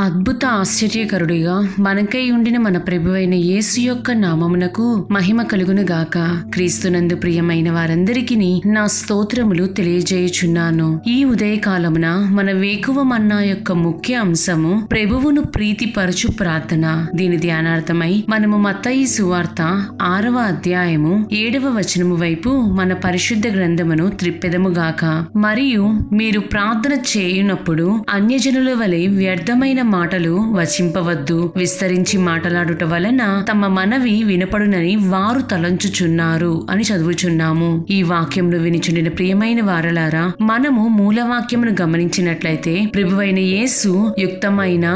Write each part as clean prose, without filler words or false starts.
అద్భుత ఆశ్చర్యకరుడిగా మనకై ఉండిన మన ప్రభువైన యేసు యొక్క నామమునకు మహిమ కలుగును గాక. క్రీస్తునందు ప్రియమైన వారందరికీ నా స్తోత్రములు తెలియజేయుచున్నాను. ఈ ఉదయకాలమున మన వేకువ మన్నా యొక్క ముఖ్య అంశము ప్రభువును ప్రీతిపరచు ప్రార్థన. దీని ధ్యానార్థమై మనము మత్తయి సువార్త 6వ అధ్యాయము 7వ వచనము వైపు మన పరిశుద్ధ గ్రంథమును త్రిప్పెదము గాక. మరియు మీరు ప్రార్థన చేయునప్పుడు అన్యజనుల వలె వ్యర్థమైన మాటలు వచింపవద్దు, విస్తరించి మాటలాడుట వలన తమ మనవి వినపడునని వారు తలంచుచున్నారు అని చదువుచున్నాము. ఈ వాక్యమును వినిచుండిన ప్రియమైన వారలారా, మనము మూలవాక్యమును గమనించినట్లయితే ప్రభువైన యేసు యుక్తమైన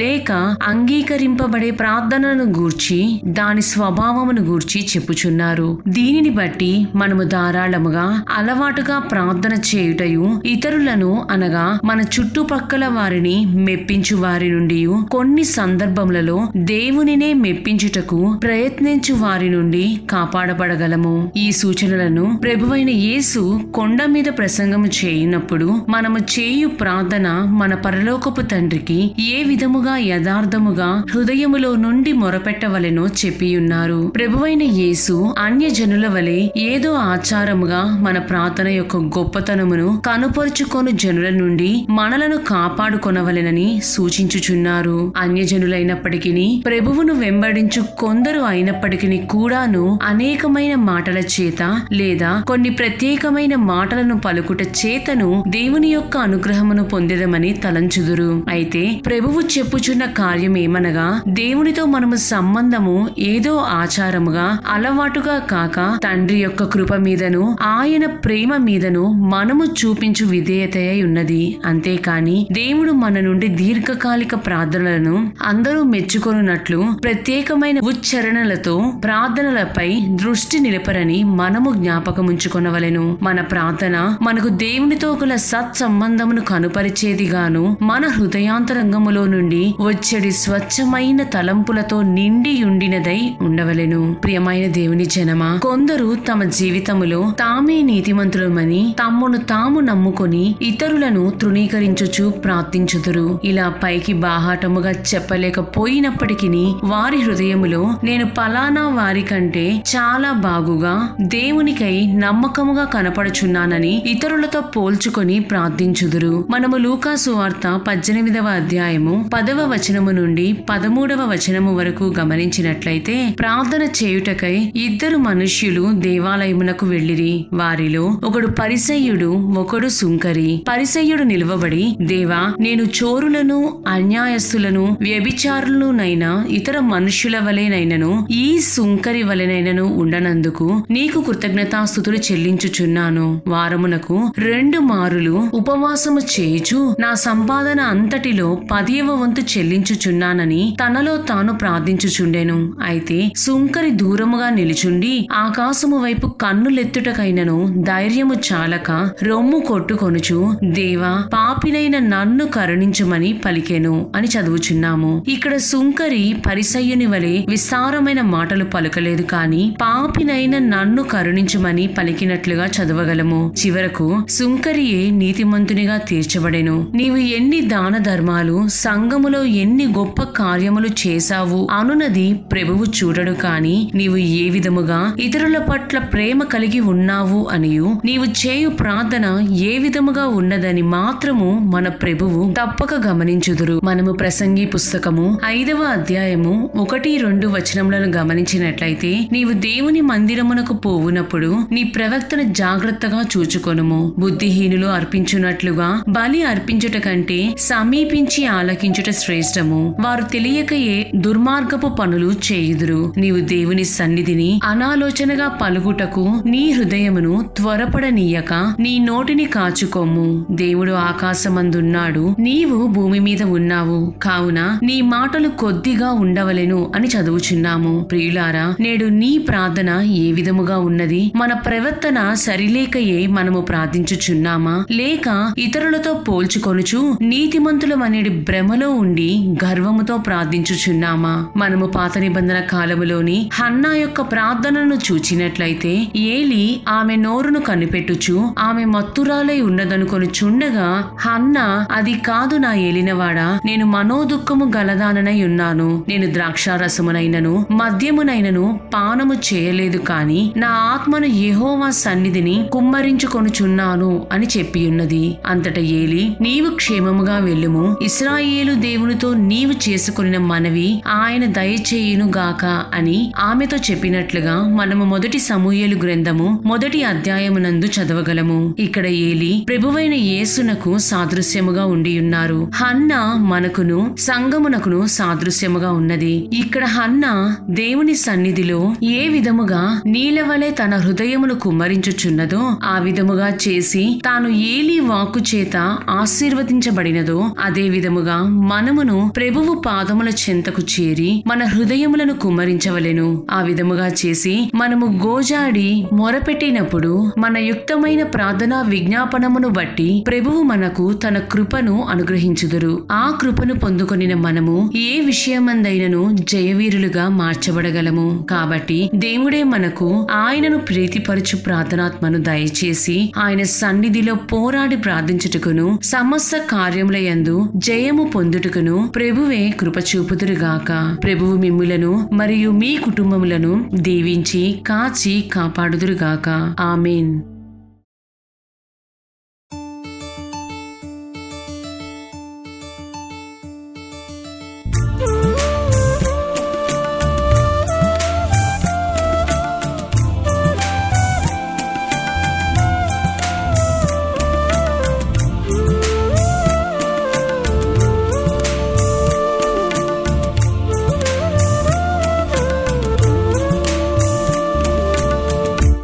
లేక అంగీకరింపబడే ప్రార్థనను గూర్చి దాని స్వభావమును గూర్చి చెప్పుచున్నారు. దీనిని బట్టి మనము ధారాళముగా అలవాటుగా ప్రార్థన చేయుటయు, ఇతరులను అనగా మన చుట్టుపక్కల వారిని మెప్పించు వారి నుండి కొన్ని సందర్భములలో దేవునినే మెప్పించుటకు ప్రయత్నించు వారి నుండి కాపాడబడగలము. ఈ సూచనలను ప్రభువైన యేసు కొండ మీద ప్రసంగము చేయునప్పుడు మనము చేయు ప్రార్థన మన పరలోకపు తండ్రికి ఏ విధముగా యథార్థముగా హృదయములో నుండి మొరపెట్టవలెనో చెప్పియున్నారు. ప్రభువైన యేసు అన్యజనుల వలె ఏదో ఆచారముగా మన ప్రార్థన యొక్క గొప్పతనమును కనుపరుచుకొను జనుల నుండి మనలను కాపాడుకొనవలెనని సూచించుచున్నారు. అన్యజనులైనప్పటికీ ప్రభువును వెంబడించు కొందరు అయినప్పటికీ కూడాను అనేకమైన మాటల చేత లేదా కొన్ని ప్రత్యేకమైన మాటలను పలుకుట చేతను దేవుని యొక్క అనుగ్రహమును పొందెదమని తలంచుదురు. అయితే ప్రభువు చెప్పుచున్న కార్యమేమనగా, దేవునితో మనము సంబంధము ఏదో ఆచారముగా అలవాటుగా కాక తండ్రి యొక్క కృప మీదను ఆయన ప్రేమ మీదను మనము చూపించు విధేయతయై ఉన్నది. అంతేకాని దేవుడు మన నుండి దీర్ఘకాలిక ప్రార్థనలను అందరూ మెచ్చుకొనున్నట్లు ప్రత్యేకమైన ఉచ్చారణలతో ప్రార్థనలపై దృష్టి నిలపరని మనము జ్ఞాపకముంచుకొనవలెను. మన ప్రార్థన మనకు దేవునితో గల సత్సంబంధమును కనుపరిచేదిగాను, మన హృదయాంతరంగములో నుండి వచ్చేడి స్వచ్ఛమైన తలంపులతో నిండి ఉండినదై ఉండవలెను. ప్రియమైన దేవుని జనమా, కొందరు తమ జీవితములో తామే నీతిమంతులమని తమ్మును తాము నమ్ముకొని ఇతరులను తృణీకరించుచు ప్రార్థించుదురు. ఇలా పైకి బాహాటముగా చెప్పలేకపోయినప్పటికీ వారి హృదయములో నేను పలానా వారి కంటే చాలా బాగుగా దేవునికై నమ్మకముగా కనపడుచున్నానని ఇతరులతో పోల్చుకొని ప్రార్థించుదురు. మనము లూకా సువార్త 18వ అధ్యాయము 10వ వచనము నుండి 13వ వచనము వరకు గమనించినట్లయితే, ప్రార్థన చేయుటకై ఇద్దరు మనుష్యులు దేవాలయమునకు వెళ్ళిరి. వారిలో ఒకడు పరిసయ్యుడు, ఒకడు సుంకరి. పరిసయ్యుడు నిలువబడి, దేవా, నేను చోరులను, అన్యాయస్తులను, వ్యభిచారులనైనా ఇతర మనుష్యుల వలెనైనను ఈ సుంకరి వలెనైనను ఉండనందుకు నీకు కృతజ్ఞతాస్తుతులు చెల్లించుచున్నాను. వారమునకు 2 మారులు ఉపవాసము చేయుచు నా సంపాదన అంతటిలో 10వ వంతు చెల్లించుచున్నానని తనలో తాను ప్రార్థించుచుండెను. అయితే సుంకరి దూరముగా నిలుచుండి ఆకాశము వైపు కన్నులెత్తుటకైనను ధైర్యము చాలక రొమ్ము కొట్టుకొనుచు, దేవా, పాపినైన నన్ను కరుణించమని పలికెను అని చదువుచున్నాము. ఇక్కడ సుంకరి పరిసయ్యుని వలె విస్తారమైన మాటలు పలుకలేదు, కాని పాపినైన నన్ను కరుణించమని పలికినట్లుగా చదవగలము. చివరకు సుంకరియే నీతిమంతునిగా తీర్చబడెను. నీవు ఎన్ని దాన ధర్మాలు, సంఘములో ఎన్ని గొప్ప కార్యములు చేశావు అనునది ప్రభువు చూడడు, కాని నీవు ఏ విధముగా ఇతరుల పట్ల ప్రేమ కలిగి ఉన్నావు అనియు నీవు చేయు ప్రార్థన ఏ విధముగా ఉన్నదని మాత్రము మన ప్రభువు తప్పక గమనించుదురు. మనము ప్రసంగి పుస్తకము 5వ అధ్యాయము 1-2 వచనములను గమనించినట్లయితే, నీవు దేవుని మందిరమునకు పోవునప్పుడు నీ ప్రవక్తను జాగ్రత్తగా చూచుకొనుము. బుద్ధిహీనులు అర్పించున్నట్లుగా బలి అర్పించుట కంటే సమీపించి ఆలకించుట శ్రేష్టము. వారు తెలియకయే దుర్మార్గపు పనులు చేయుదురు. నీవు దేవుని సన్నిధిని అనాలోచనగా పలుకుటకు నీ హృదయమును త్వరపడనీయక నీ నోటిని కాచుకోము. దేవుడు ఆకాశమందున్నాడు, నీవు భూమి మీద ఉన్నావు, కావున నీ మాటలు కొద్దిగా ఉండవలెను అని చదువుచున్నాము. ప్రియులారా, నేడు నీ ప్రార్థన ఏ విధముగా ఉన్నది? మన ప్రవర్తన సరిలేకయే మనము ప్రార్థించుచున్నామా, లేక ఇతరులతో పోల్చుకొనుచు నీతిమంతులమనేది భ్రమలో ఉండి గర్వముతో ప్రార్థించుచున్నామా? మనము పాత నిబంధన కాలములోని హన్నా యొక్క ప్రార్థనను చూచినట్లయితే ఏలి ఆమె నోరును కనిపెట్టుచు ఆమె మత్తురాలై ఉన్నదనుకొని చుండగా హన్నా, అది కాదు నా ఏలినవాడా, నేను మనోదుఃఖము గలదాననై ఉన్నాను. నేను ద్రాక్షారసమునైనను మద్యమునైనను పానము చేయలేదు, కాని నా ఆత్మను యెహోవా సన్నిధిని కుమ్మరించుకొనుచున్నాను అని చెప్పియున్నది. అంతట ఏలి, నీవు క్షేమముగా వెళ్ళుము, ఇశ్రాయేలు దేవునితో నీవు చేసుకొనిన మనవి ఆయన దయచేయును గాక అని ఆమెతో చెప్పినట్లుగా మనము మొదటి సమూయేలు గ్రంథము 1వ అధ్యాయమునందు చదవగలము. ఇక్కడ ఏలి ప్రభువైన యేసునకు సాదృశ్యముగా ఉండియున్నారు. హన్నా మనకును సంగమునకును సాదృశ్యముగా ఉన్నది. ఇక్కడ హన్నా దేవుని సన్నిధిలో ఏ విధముగా నీలవలే తన హృదయమును కుమ్మరించుచున్నదో ఆ విధముగా చేసి తాను ఏలి వాక్కు చేత ఆశీర్వదించబడినదో అదే విధముగా మనమును ప్రభువు పాదముల చెంతకు చేరి మన హృదయములను కుమ్మరించవలెను. ఆ విధముగా చేసి మనము గోజాడి మొరపెట్టినప్పుడు మన యుక్తమైన ప్రార్థనా విజ్ఞాపనమును బట్టి ప్రభువు మనకు తన కృపను అనుగ్రహించుదురు. ఆ కృపను పొందుకొనిన మనము ఏ విషయమందైనను జయవీరులుగా మార్చబడగలము. కాబట్టి దేవుడే మనకు ఆయనను ప్రీతిపరచు ప్రార్థనాత్మను దయచేసి ఆయన సన్నిధిలో పోరాడి ప్రార్థించుటకును సమస్త కార్యములయందు జయము పొందుటకును ప్రభువే కృప చూపుదురుగాక. ప్రభువు మిమ్ములను మరియు మీ కుటుంబములను దీవించి కాచి కాపాడుదురుగాక. ఆమేన్.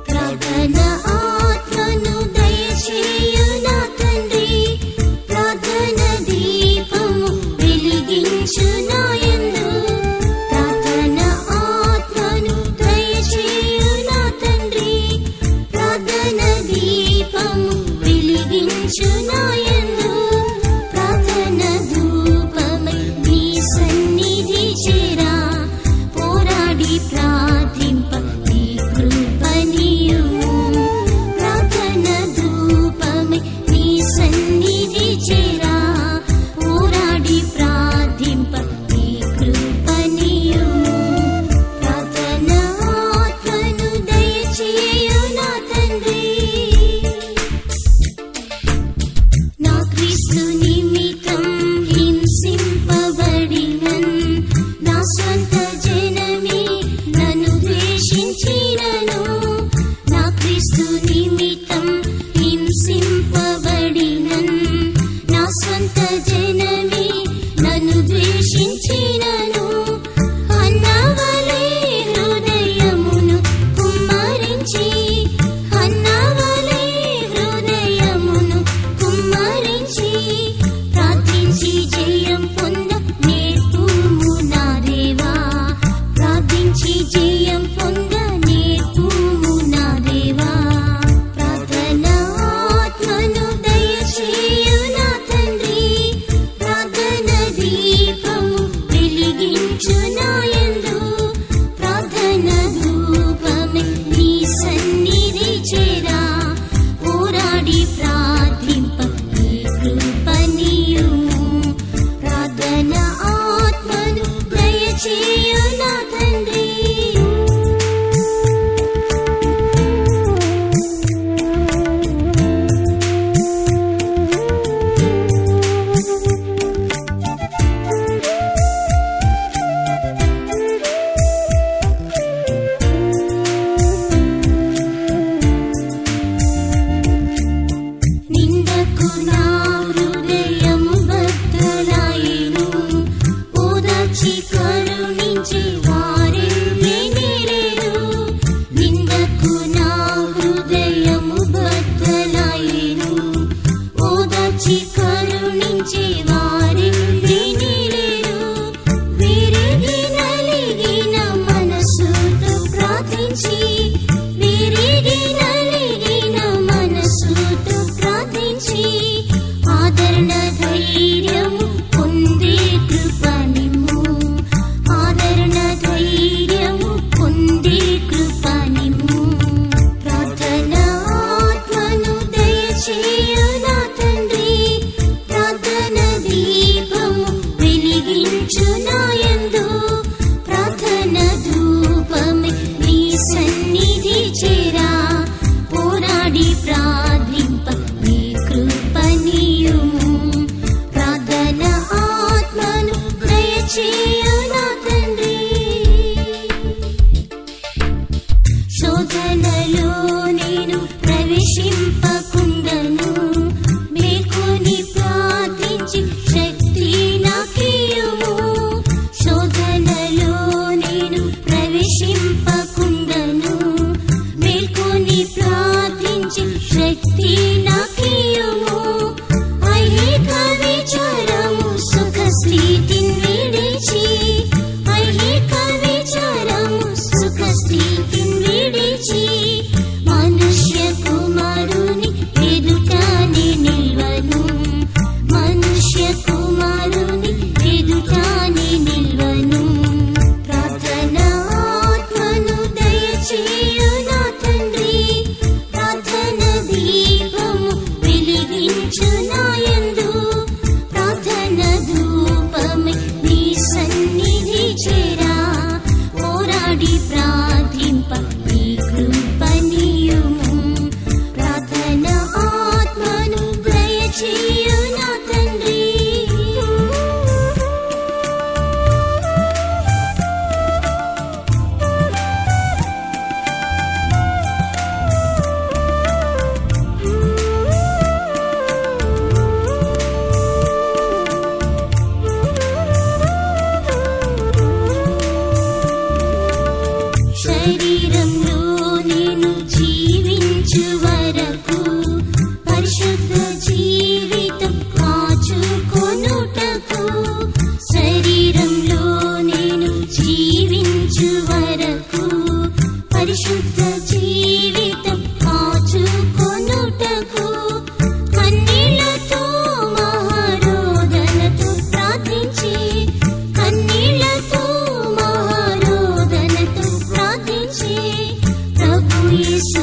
ప్రార్థన చేరా పోరాడి ప్రార్థింప నీ కృపనీయుము ప్రార్థన ఆత్మను దయచేయు నా తండ్రి శోధనలో నేను ప్రవేశింపకుండను మేల్కొని ప్రార్థించి శక్తి నాకియుము శోధనలో నేను ప్రవేశింపకుండను మేల్కొని ప్రార్థించి శక్తి నాకియుము ఐహిక విచారము సుఖ స్థితిని విడిచి ఐహిక విచారము సుఖ స్థితిని విడిచి మనుష్య కుమారుని ఎదుటనే నిల్వను మనుష్య కుమారుని ఎదుటనే నిల్వను ప్రార్థన ఆత్మను దయచేయు నా తండ్రి ప్రార్థన దీపము వెలిగించు నాయందు ప్రార్థన ధూపమే నీ సన్నిధి చేరా పోరాడి ప్రార్థింప నీ కృపనీయుము ప్రార్థన ఆత్మను దయచేయు నా తండ్రి శరీరంలో నేను జీవించు వరకు పరిశుద్ధ జీవితం కాచుకొనుటకు శరీరంలో నేను జీవించు వరకు పరిశుద్ధ జీవితం కాచుకొనుటకు కన్నీళ్లతో మహారోదనతో ప్రార్థించి కన్నీళ్లతో మహారోదనతో ప్రార్థించి ప్రభు యేసు